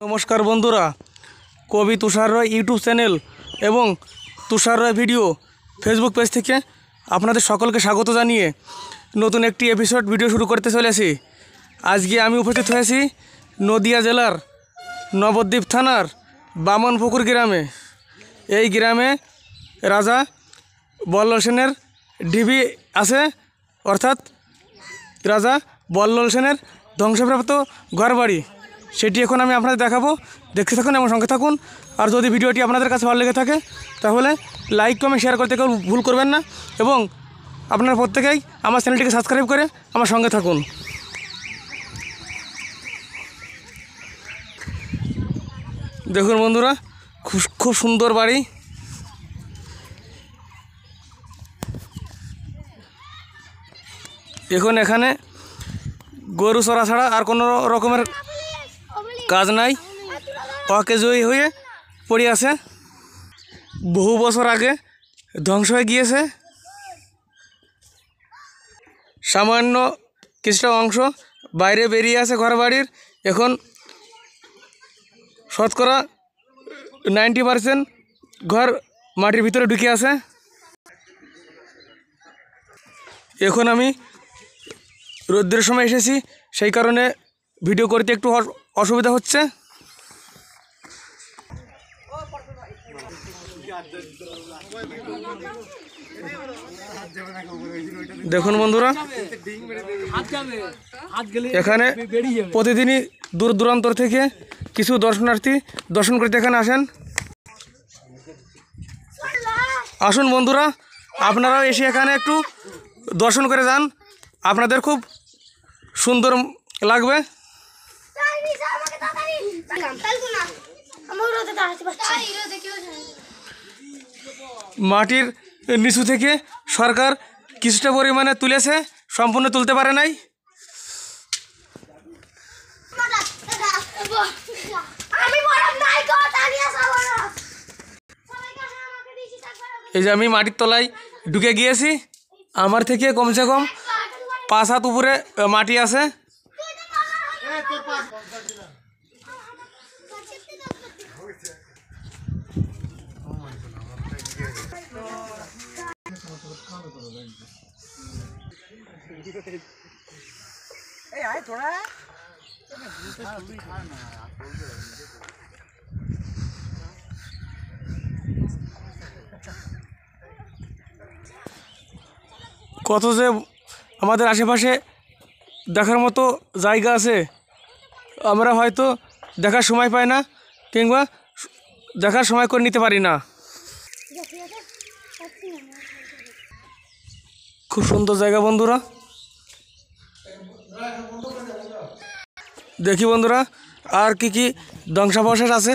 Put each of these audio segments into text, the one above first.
নমস্কার বন্ধুরা, কবি তুষার রায় ইউটিউব চ্যানেল এবং তুষার রায় ভিডিও ফেসবুক পেজ থেকে আপনাদের সকলকে স্বাগত জানিয়ে নতুন একটি এপিসোড ভিডিও শুরু করতে চলেছি। আজকে আমি উপস্থিত হয়েছি নদিয়া জেলার নবদ্বীপ থানার বামনপুকুর গ্রামে। এই গ্রামে রাজা বল্লল সেনের ঢিবি আছে, অর্থাৎ রাজা বল্লল সেনের ধ্বংসপ্রাপ্ত ঘরবাড়ি। সেটি এখন আমি আপনাদের দেখাবো, দেখতে থাকুন এবং সঙ্গে থাকুন। আর যদি ভিডিওটি আপনাদের কাছে ভালো লেগে থাকে তাহলে লাইক কমেন্ট শেয়ার করতে কেউ ভুল করবেন না এবং আপনারা প্রত্যেকেই আমার চ্যানেলটিকে সাবস্ক্রাইব করে আমার সঙ্গে থাকুন। দেখুন বন্ধুরা, খুব সুন্দর বাড়ি। এখন এখানে গরু চড়া ছাড়া আর কোনো রকমের কাজ নাই, অকেজই হয়ে পড়ে আছে। বহু বছর আগে ধ্বংস হয়ে গিয়েছে। সামান্য কিছুটা অংশ বাইরে বেরিয়ে আছে ঘর বাড়ির। এখন শতকরা 90% ঘর মাটির ভিতরে ঢুকে আছে। এখন আমি রোদ্রের সময় এসেছি, সেই কারণে ভিডিও করতে একটু অসুবিধা হচ্ছে। দেখুন বন্ধুরা, এখানে প্রতিদিনই দূর দূরান্তর থেকে কিছু দর্শনার্থী দর্শন করতে এখানে আসেন। আসুন বন্ধুরা, আপনারাও এসে এখানে একটু দর্শন করে যান, আপনাদের খুব সুন্দর লাগবে। মাটির নিচু থেকে সরকার কিছুটা পরিমাণে তুলেছে, সম্পূর্ণ তুলতে পারে নাই। এই যে আমি মাটির তলায় ঢুকে গিয়েছি, আমার থেকে কমসে কম 5 হাত উপরে মাটি আছে। কত যে আমাদের আশেপাশে দেখার মতো জায়গা আছে, আমরা হয়তো দেখার সময় পাই না কিংবা দেখার সময় করে নিতে পারি না। খুব সুন্দর জায়গা বন্ধুরা। দেখি বন্ধুরা, আর কি ধ্বংসাবশেষ আছে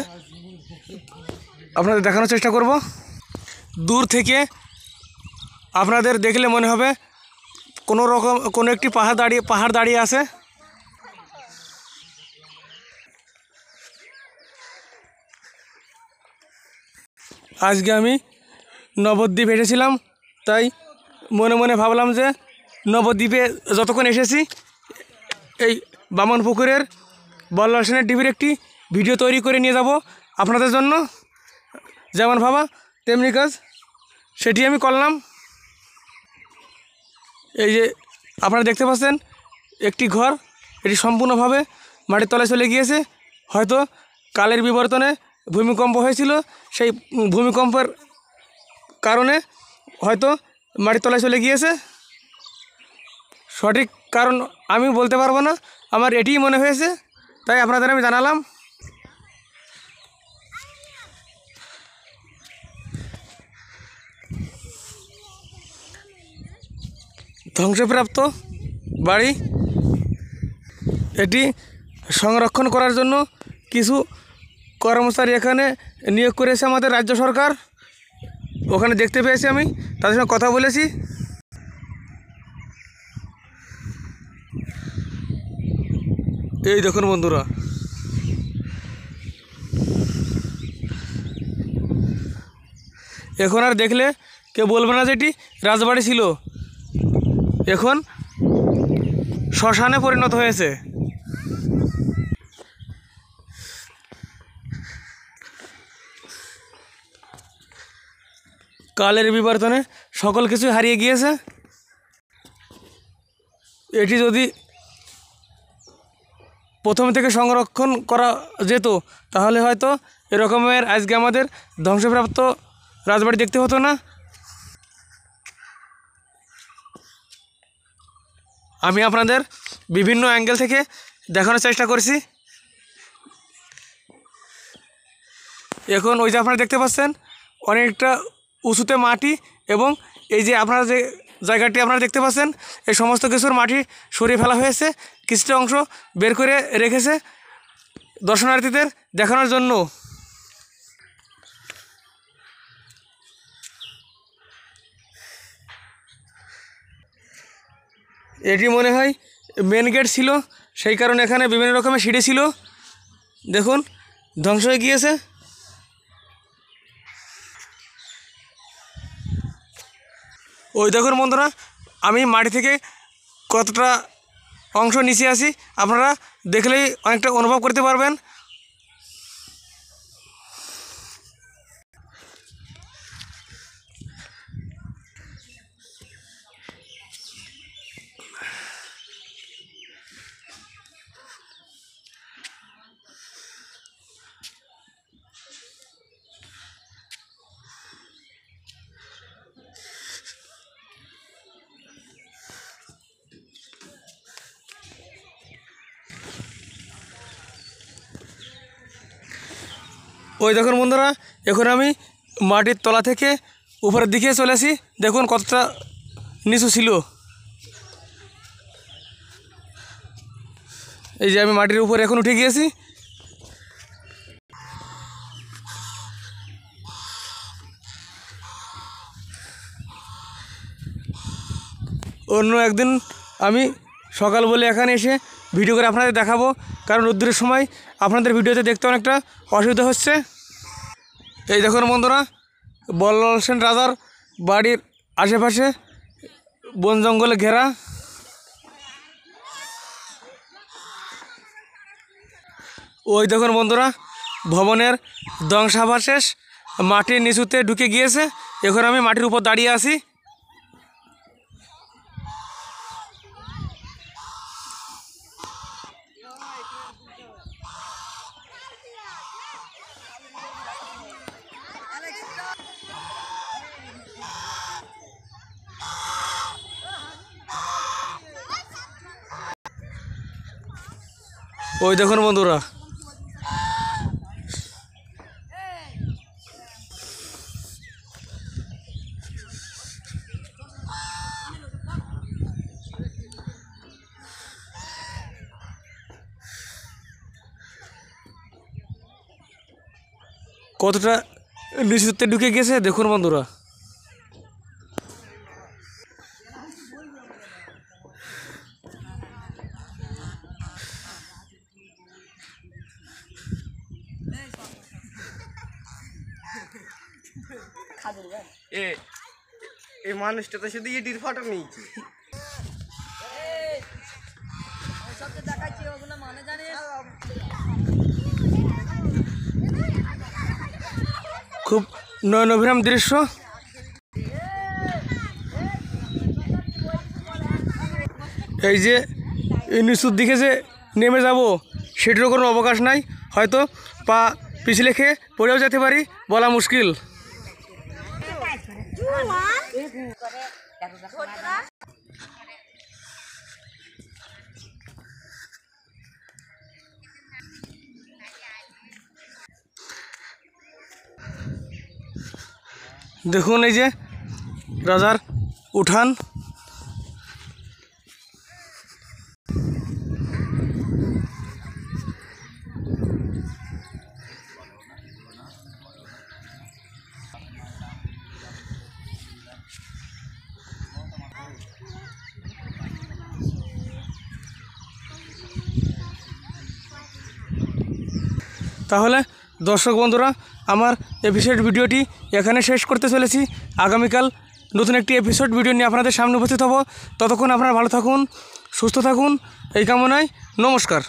আপনাদের দেখানোর চেষ্টা করব। দূর থেকে আপনাদের দেখলে মনে হবে কোনো একটি পাহাড় দাঁড়িয়ে আছে। আজকে আমি নবদ্বীপ এসেছিলাম, তাই মনে মনে ভাবলাম যে নবদ্বীপে যতক্ষণ এসেছি এই বামনপুকুরের বল্লল সেনের ঢিবির একটি ভিডিও তৈরি করে নিয়ে যাব আপনাদের জন্য। যেমন ভাবা তেমনি কাজ, সেটি আমি করলাম। এই যে আপনারা দেখতে পাচ্ছেন একটি ঘর, এটি সম্পূর্ণভাবে মাটির তলায় চলে গিয়েছে। হয়তো কালের বিবর্তনে ভূমিকম্প হয়েছিল, সেই ভূমিকম্পের কারণে হয়তো মাটির তলায় চলে গিয়েছে। সঠিক কারণ আমি বলতে পারবো না, আমার এটিই মনে হয়েছে, তাই আপনাদের আমি জানালাম। ধ্বংসপ্রাপ্ত বাড়ি, এটি সংরক্ষণ করার জন্য কিছু কর্মচারী এখানে নিয়োগ করেছে আমাদের রাজ্য সরকার। ওখানে দেখতে পেয়েছি, আমি তাদের সঙ্গে কথা বলেছি। এই দেখুন বন্ধুরা, এখন আর দেখলে কেউ বলবে না যে এটি রাজবাড়ি ছিল, এখন শ্মশানে পরিণত হয়েছে। কালের বিবর্তনে সকল কিছু হারিয়ে গিয়েছে। এটি যদি প্রথম থেকে সংরক্ষণ করা যেত তাহলে হয়তো এরকমের আজকে আমাদের ধ্বংসপ্রাপ্ত রাজবাড়ি দেখতে হতো না। আমি আপনাদের বিভিন্ন অ্যাঙ্গেল থেকে দেখানোর চেষ্টা করছি। এখন ওই যে আপনারা দেখতে পাচ্ছেন অনেকটা উঁচুতে মাটি, এবং এই যে আপনারা যে জায়গাটি আপনারা দেখতে পাচ্ছেন এই সমস্ত কিছুর মাটি সরিয়ে ফেলা হয়েছে, কিছুটা অংশ বের করে রেখেছে দর্শনার্থীদের দেখানোর জন্য। এটি মনে হয় মেন গেট ছিল, সেই কারণে এখানে বিভিন্ন রকমের সিঁড়ি ছিল। দেখুন ধ্বংস হয়ে গিয়েছে। ওই দেখুন বন্ধুরা, আমি মাটি থেকে কতটা অংশ নিচে আসি আপনারা দেখলেই অনেকটা অনুভব করতে পারবেন। ওই দেখুন বন্ধুরা, এখন আমি মাটির তলা থেকে উপরের দিকে চলে আসি। দেখুন কতটা নিচু ছিল। এই যে আমি মাটির উপরে এখন উঠে গিয়েছি। অন্য একদিন আমি সকাল বলে এখানে এসে ভিডিও করে আপনাদের দেখাবো, কারণ রোদ্দুরের সময় আপনাদের ভিডিওতে দেখতে অনেকটা অসুবিধা হচ্ছে। এই দেখুন বন্ধুরা, বল্লাল সেন রাজার বাড়ির আশেপাশে বন জঙ্গলে ঘেরা। ওই দেখুন বন্ধুরা, ভবনের ধ্বংসাবশেষ মাটির নিচুতে ঢুকে গিয়েছে। এখন আমি মাটির উপর দাঁড়িয়ে আছি। ওই দেখুন বন্ধুরা, কতটা নিচুতে ঢুকে গেছে দেখুন বন্ধুরা। এই মানুষটা তো শুধু ইডির ফটো নিয়েছে। খুব নয়নভিরাম দৃশ্য। এই যে নিচুর দিকে যে নেমে যাব সেটারও কোনো অবকাশ নাই, হয়তো পা পিছলে খেয়ে পড়েও যেতে পারি, বলা মুশকিল। দেখুন এই যে রাজার উঠান। তাহলে দর্শক বন্ধুরা, আমার এপিসোড ভিডিওটি এখানে শেষ করতে চলেছি। আগামীকাল নতুন একটি এপিসোড ভিডিও নিয়ে আপনাদের সামনে উপস্থিত হব। ততক্ষণ আপনারা ভালো থাকুন, সুস্থ থাকুন, এই কামনায় নমস্কার।